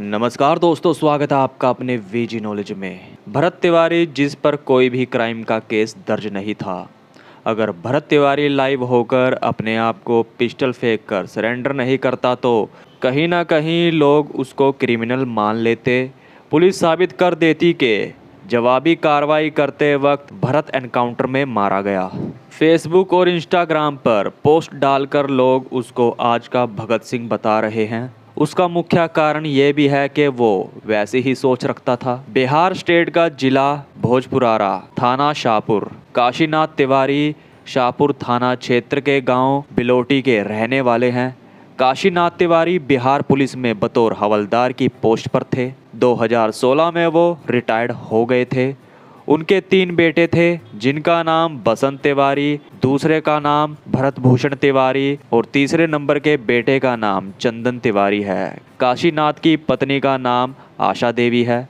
नमस्कार दोस्तों, स्वागत है आपका अपने वीजी नॉलेज में। भरत तिवारी, जिस पर कोई भी क्राइम का केस दर्ज नहीं था, अगर भरत तिवारी लाइव होकर अपने आप को पिस्टल फेंक कर सरेंडर नहीं करता तो कहीं ना कहीं लोग उसको क्रिमिनल मान लेते। पुलिस साबित कर देती कि जवाबी कार्रवाई करते वक्त भरत एनकाउंटर में मारा गया। फेसबुक और इंस्टाग्राम पर पोस्ट डालकर लोग उसको आज का भगत सिंह बता रहे हैं। उसका मुख्य कारण ये भी है कि वो वैसे ही सोच रखता था। बिहार स्टेट का जिला भोजपुरारा, थाना शाहपुर। काशीनाथ तिवारी शाहपुर थाना क्षेत्र के गांव बिलोटी के रहने वाले हैं। काशीनाथ तिवारी बिहार पुलिस में बतौर हवलदार की पोस्ट पर थे। 2016 में वो रिटायर्ड हो गए थे। उनके 3 बेटे थे, जिनका नाम बसंत तिवारी, दूसरे का नाम भरत भूषण तिवारी और तीसरे नंबर के बेटे का नाम चंदन तिवारी है। काशीनाथ की पत्नी का नाम आशा देवी है।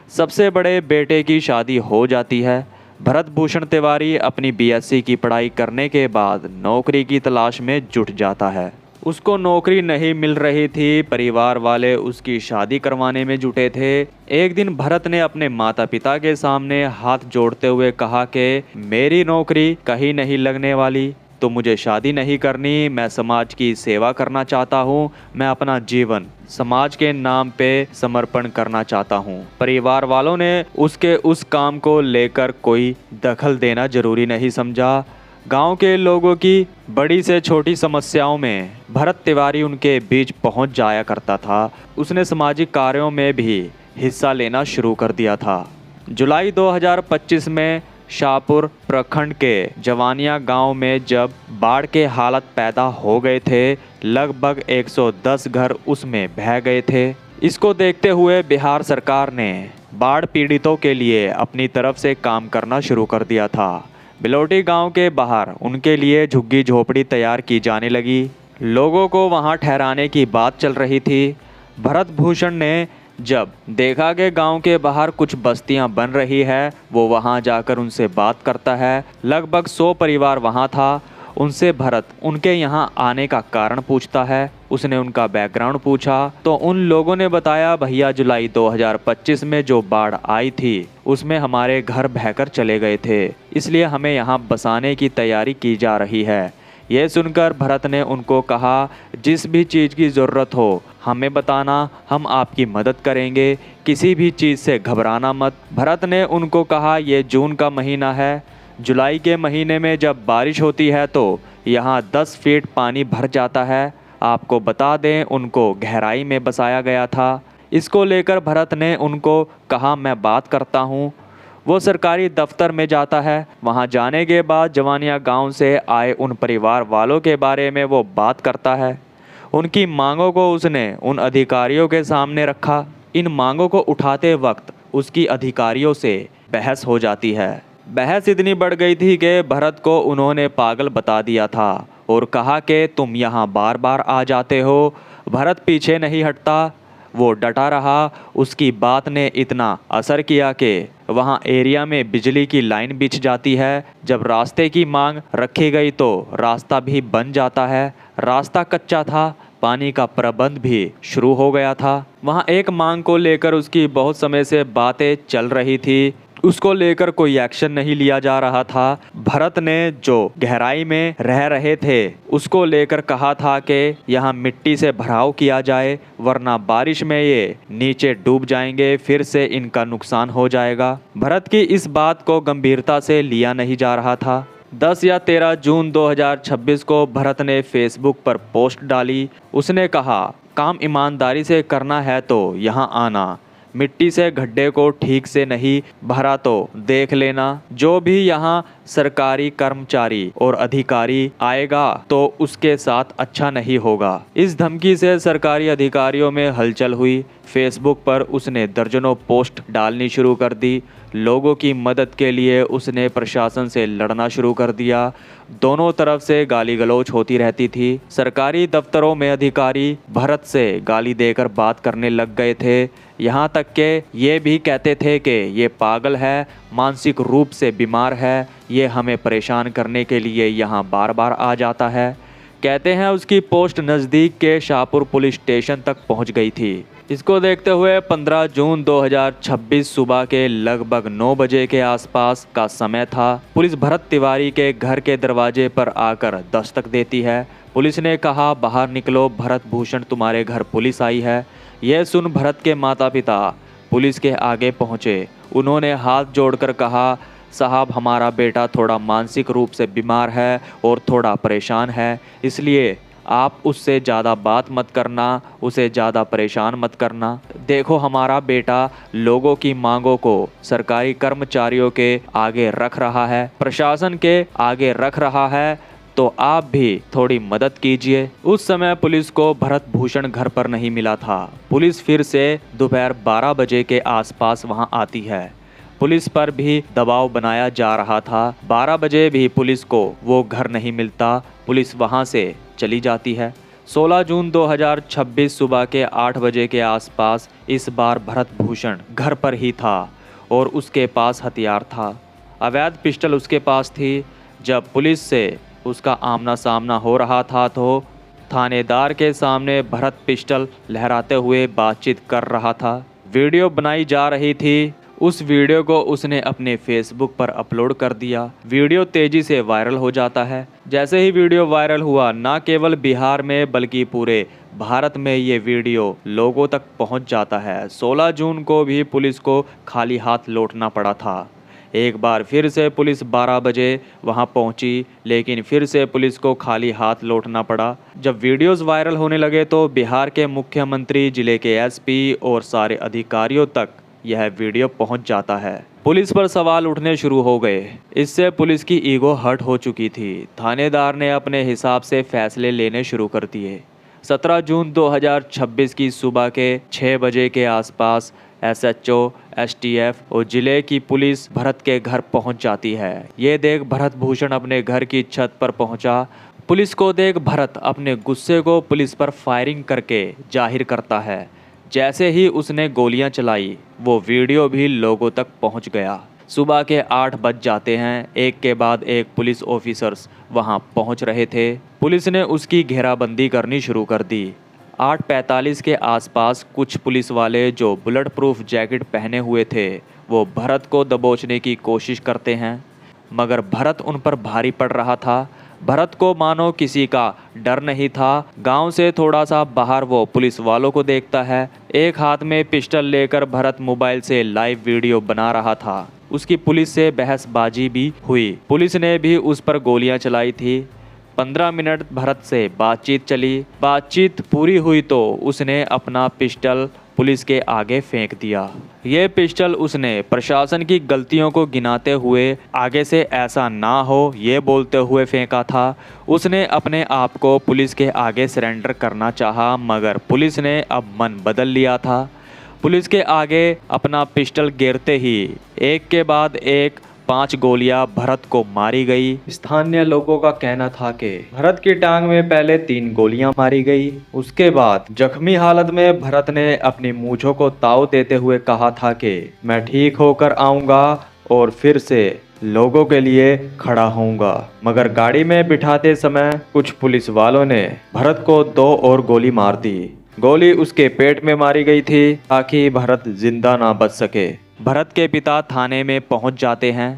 सबसे बड़े बेटे की शादी हो जाती है। भरत भूषण तिवारी अपनी बीएससी की पढ़ाई करने के बाद नौकरी की तलाश में जुट जाता है। उसको नौकरी नहीं मिल रही थी, परिवार वाले उसकी शादी करवाने में जुटे थे। एक दिन भरत ने अपने माता पिता के सामने हाथ जोड़ते हुए कहा कि मेरी नौकरी कहीं नहीं लगने वाली, तो मुझे शादी नहीं करनी, मैं समाज की सेवा करना चाहता हूँ, मैं अपना जीवन समाज के नाम पे समर्पण करना चाहता हूँ। परिवार वालों ने उसके उस काम को लेकर कोई दखल देना जरूरी नहीं समझा। गांव के लोगों की बड़ी से छोटी समस्याओं में भरत तिवारी उनके बीच पहुंच जाया करता था। उसने सामाजिक कार्यों में भी हिस्सा लेना शुरू कर दिया था। जुलाई 2025 में शाहपुर प्रखंड के जवानिया गांव में जब बाढ़ के हालत पैदा हो गए थे, लगभग 110 घर उसमें बह गए थे। इसको देखते हुए बिहार सरकार ने बाढ़ पीड़ितों के लिए अपनी तरफ से काम करना शुरू कर दिया था। बिलोटी गांव के बाहर उनके लिए झुग्गी झोपड़ी तैयार की जाने लगी। लोगों को वहां ठहराने की बात चल रही थी। भरत भूषण ने जब देखा कि गांव के बाहर कुछ बस्तियां बन रही है, वो वहां जाकर उनसे बात करता है। लगभग 100 परिवार वहां था। उनसे भरत उनके यहाँ आने का कारण पूछता है। उसने उनका बैकग्राउंड पूछा तो उन लोगों ने बताया, भैया जुलाई 2025 में जो बाढ़ आई थी उसमें हमारे घर बहकर चले गए थे, इसलिए हमें यहाँ बसाने की तैयारी की जा रही है। ये सुनकर भरत ने उनको कहा, जिस भी चीज़ की ज़रूरत हो हमें बताना, हम आपकी मदद करेंगे, किसी भी चीज़ से घबराना मत। भरत ने उनको कहा, ये जून का महीना है, जुलाई के महीने में जब बारिश होती है तो यहाँ 10 फीट पानी भर जाता है। आपको बता दें, उनको गहराई में बसाया गया था। इसको लेकर भरत ने उनको कहा, मैं बात करता हूँ। वो सरकारी दफ्तर में जाता है। वहाँ जाने के बाद जवानिया गांव से आए उन परिवार वालों के बारे में वो बात करता है। उनकी मांगों को उसने उन अधिकारियों के सामने रखा। इन मांगों को उठाते वक्त उसकी अधिकारियों से बहस हो जाती है। बहस इतनी बढ़ गई थी कि भरत को उन्होंने पागल बता दिया था और कहा कि तुम यहाँ बार बार आ जाते हो। भरत पीछे नहीं हटता, वो डटा रहा। उसकी बात ने इतना असर किया कि वहाँ एरिया में बिजली की लाइन बिछ जाती है। जब रास्ते की मांग रखी गई तो रास्ता भी बन जाता है। रास्ता कच्चा था, पानी का प्रबंध भी शुरू हो गया था। वहाँ एक मांग को लेकर उसकी बहुत समय से बातें चल रही थी, उसको लेकर कोई एक्शन नहीं लिया जा रहा था। भरत ने जो गहराई में रह रहे थे उसको लेकर कहा था कि यहाँ मिट्टी से भराव किया जाए, वरना बारिश में ये नीचे डूब जाएंगे, फिर से इनका नुकसान हो जाएगा। भरत की इस बात को गंभीरता से लिया नहीं जा रहा था। 10 या 13 जून 2026 को भरत ने फेसबुक पर पोस्ट डाली। उसने कहा, काम ईमानदारी से करना है तो यहाँ आना, मिट्टी से गड्ढे को ठीक से नहीं भरा तो देख लेना। जो भी यहाँ सरकारी कर्मचारी और अधिकारी आएगा तो उसके साथ अच्छा नहीं होगा। इस धमकी से सरकारी अधिकारियों में हलचल हुई। फेसबुक पर उसने दर्जनों पोस्ट डालनी शुरू कर दी। लोगों की मदद के लिए उसने प्रशासन से लड़ना शुरू कर दिया। दोनों तरफ से गाली गलौज होती रहती थी। सरकारी दफ्तरों में अधिकारी भरत से गाली देकर बात करने लग गए थे। यहाँ तक के ये भी कहते थे कि ये पागल है, मानसिक रूप से बीमार है, ये हमें परेशान करने के लिए यहाँ बार बार आ जाता है। कहते हैं उसकी पोस्ट नज़दीक के शाहपुर पुलिस स्टेशन तक पहुँच गई थी। इसको देखते हुए 15 जून 2026 सुबह के लगभग 9 बजे के आसपास का समय था। पुलिस भरत तिवारी के घर के दरवाजे पर आकर दस्तक देती है। पुलिस ने कहा, बाहर निकलो भरत भूषण, तुम्हारे घर पुलिस आई है। यह सुन भरत के माता पिता पुलिस के आगे पहुंचे। उन्होंने हाथ जोड़कर कहा, साहब हमारा बेटा थोड़ा मानसिक रूप से बीमार है और थोड़ा परेशान है, इसलिए आप उससे ज़्यादा बात मत करना, उसे ज़्यादा परेशान मत करना। देखो हमारा बेटा लोगों की मांगों को सरकारी कर्मचारियों के आगे रख रहा है, प्रशासन के आगे रख रहा है, तो आप भी थोड़ी मदद कीजिए। उस समय पुलिस को भरत भूषण घर पर नहीं मिला था। पुलिस फिर से दोपहर 12 बजे के आसपास वहां आती है। पुलिस पर भी दबाव बनाया जा रहा था। 12 बजे भी पुलिस को वो घर नहीं मिलता। पुलिस वहां से चली जाती है। 16 जून 2026 सुबह के 8 बजे के आसपास इस बार भरत भूषण घर पर ही था और उसके पास हथियार था। अवैध पिस्टल उसके पास थी। जब पुलिस से उसका आमना सामना हो रहा था तो थानेदार के सामने भरत पिस्टल लहराते हुए बातचीत कर रहा था। वीडियो बनाई जा रही थी। उस वीडियो को उसने अपने फेसबुक पर अपलोड कर दिया। वीडियो तेजी से वायरल हो जाता है। जैसे ही वीडियो वायरल हुआ, न केवल बिहार में बल्कि पूरे भारत में ये वीडियो लोगों तक पहुंच जाता है। 16 जून को भी पुलिस को खाली हाथ लौटना पड़ा था। एक बार फिर से पुलिस 12 बजे वहां पहुंची, लेकिन फिर से पुलिस को खाली हाथ लौटना पड़ा। जब वीडियोस वायरल होने लगे तो बिहार के मुख्यमंत्री, जिले के एसपी और सारे अधिकारियों तक यह वीडियो पहुंच जाता है। पुलिस पर सवाल उठने शुरू हो गए। इससे पुलिस की ईगो हर्ट हो चुकी थी। थानेदार ने अपने हिसाब से फैसले लेने शुरू कर दिए। 17 जून 2026 की सुबह के 6 बजे के आसपास एसएचओ, एसटीएफ और जिले की पुलिस भरत के घर पहुंच जाती है। ये देख भरत भूषण अपने घर की छत पर पहुंचा। पुलिस को देख भरत अपने गुस्से को पुलिस पर फायरिंग करके जाहिर करता है। जैसे ही उसने गोलियां चलाई, वो वीडियो भी लोगों तक पहुंच गया। सुबह के 8 बज जाते हैं। एक के बाद एक पुलिस ऑफिसर्स वहां पहुंच रहे थे। पुलिस ने उसकी घेराबंदी करनी शुरू कर दी। 8:45 के आसपास कुछ पुलिस वाले जो बुलेट प्रूफ जैकेट पहने हुए थे, वो भरत को दबोचने की कोशिश करते हैं, मगर भरत उन पर भारी पड़ रहा था। भरत को मानो किसी का डर नहीं था। गांव से थोड़ा सा बाहर वो पुलिस वालों को देखता है। एक हाथ में पिस्टल लेकर भरत मोबाइल से लाइव वीडियो बना रहा था। उसकी पुलिस से बहसबाजी भी हुई। पुलिस ने भी उस पर गोलियां चलाई थी। 15 मिनट भरत से बातचीत चली। बातचीत पूरी हुई तो उसने अपना पिस्टल पुलिस के आगे फेंक दिया। ये पिस्टल उसने प्रशासन की गलतियों को गिनाते हुए आगे से ऐसा ना हो ये बोलते हुए फेंका था। उसने अपने आप को पुलिस के आगे सरेंडर करना चाहा, मगर पुलिस ने अब मन बदल लिया था। पुलिस के आगे अपना पिस्टल गिरते ही एक के बाद एक 5 गोलियां भरत को मारी गई। स्थानीय लोगों का कहना था कि भरत की टांग में पहले 3 गोलियां मारी गई। उसके बाद जख्मी हालत में भरत ने अपनी मूंछों को ताव देते हुए कहा था कि मैं ठीक होकर आऊंगा और फिर से लोगों के लिए खड़ा होऊंगा। मगर गाड़ी में बिठाते समय कुछ पुलिस वालों ने भरत को 2 और गोली मार दी। गोली उसके पेट में मारी गई थी ताकि भरत जिंदा ना बच सके। भरत के पिता थाने में पहुंच जाते हैं।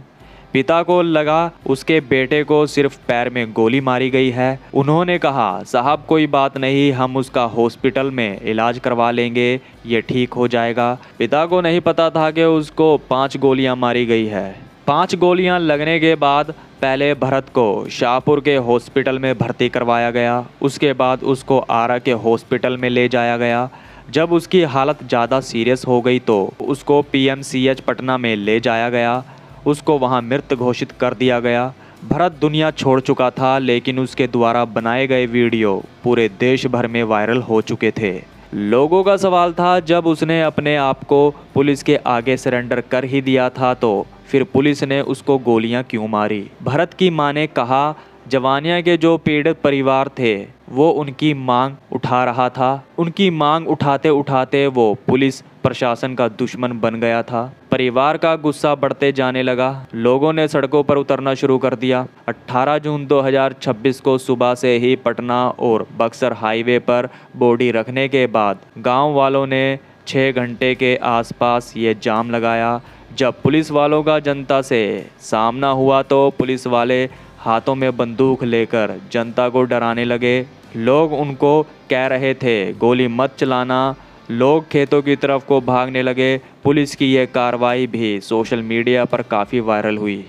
पिता को लगा उसके बेटे को सिर्फ पैर में गोली मारी गई है। उन्होंने कहा, साहब कोई बात नहीं, हम उसका हॉस्पिटल में इलाज करवा लेंगे, ये ठीक हो जाएगा। पिता को नहीं पता था कि उसको 5 गोलियां मारी गई है। 5 गोलियां लगने के बाद पहले भरत को शाहपुर के हॉस्पिटल में भर्ती करवाया गया। उसके बाद उसको आरा के हॉस्पिटल में ले जाया गया। जब उसकी हालत ज़्यादा सीरियस हो गई तो उसको पीएमसीएच पटना में ले जाया गया। उसको वहां मृत घोषित कर दिया गया। भरत दुनिया छोड़ चुका था, लेकिन उसके द्वारा बनाए गए वीडियो पूरे देश भर में वायरल हो चुके थे। लोगों का सवाल था, जब उसने अपने आप को पुलिस के आगे सरेंडर कर ही दिया था तो फिर पुलिस ने उसको गोलियां क्यों मारी। भरत की मां ने कहा, जवानिया के जो पीड़ित परिवार थे वो उनकी मांग उठा रहा था। उनकी मांग उठाते उठाते वो पुलिस प्रशासन का दुश्मन बन गया था। परिवार का गुस्सा बढ़ते जाने लगा। लोगों ने सड़कों पर उतरना शुरू कर दिया। 18 जून 2026 को सुबह से ही पटना और बक्सर हाईवे पर बॉडी रखने के बाद गांव वालों ने 6 घंटे के आसपास ये जाम लगाया। जब पुलिस वालों का जनता से सामना हुआ तो पुलिस वाले हाथों में बंदूक लेकर जनता को डराने लगे। लोग उनको कह रहे थे गोली मत चलाना। लोग खेतों की तरफ को भागने लगे। पुलिस की यह कार्रवाई भी सोशल मीडिया पर काफ़ी वायरल हुई।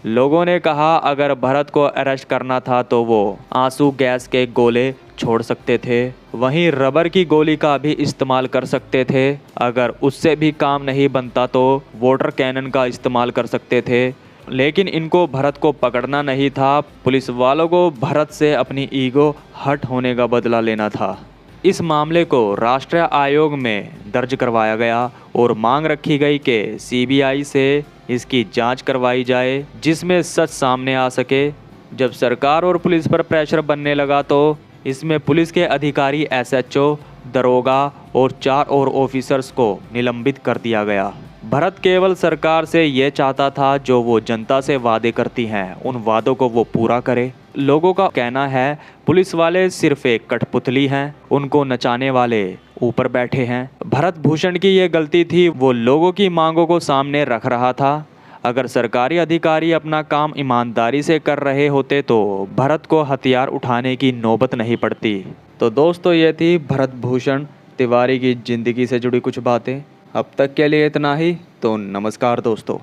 लोगों ने कहा अगर भरत को अरेस्ट करना था तो वो आंसू गैस के गोले छोड़ सकते थे, वहीं रबर की गोली का भी इस्तेमाल कर सकते थे। अगर उससे भी काम नहीं बनता तो वाटर कैनन का इस्तेमाल कर सकते थे। लेकिन इनको भरत को पकड़ना नहीं था। पुलिस वालों को भरत से अपनी ईगो हर्ट होने का बदला लेना था। इस मामले को राष्ट्रीय आयोग में दर्ज करवाया गया और मांग रखी गई कि सीबीआई से इसकी जांच करवाई जाए, जिसमें सच सामने आ सके। जब सरकार और पुलिस पर प्रेशर बनने लगा तो इसमें पुलिस के अधिकारी, एसएचओ, दरोगा और 4 और ऑफिसर्स को निलंबित कर दिया गया। भरत केवल सरकार से ये चाहता था जो वो जनता से वादे करती हैं उन वादों को वो पूरा करे। लोगों का कहना है पुलिस वाले सिर्फ एक कठपुतली हैं, उनको नचाने वाले ऊपर बैठे हैं। भरत भूषण की ये गलती थी, वो लोगों की मांगों को सामने रख रहा था। अगर सरकारी अधिकारी अपना काम ईमानदारी से कर रहे होते तो भरत को हथियार उठाने की नौबत नहीं पड़ती। तो दोस्तों ये थी भरत भूषण तिवारी की ज़िंदगी से जुड़ी कुछ बातें। अब तक के लिए इतना ही। तो नमस्कार दोस्तों।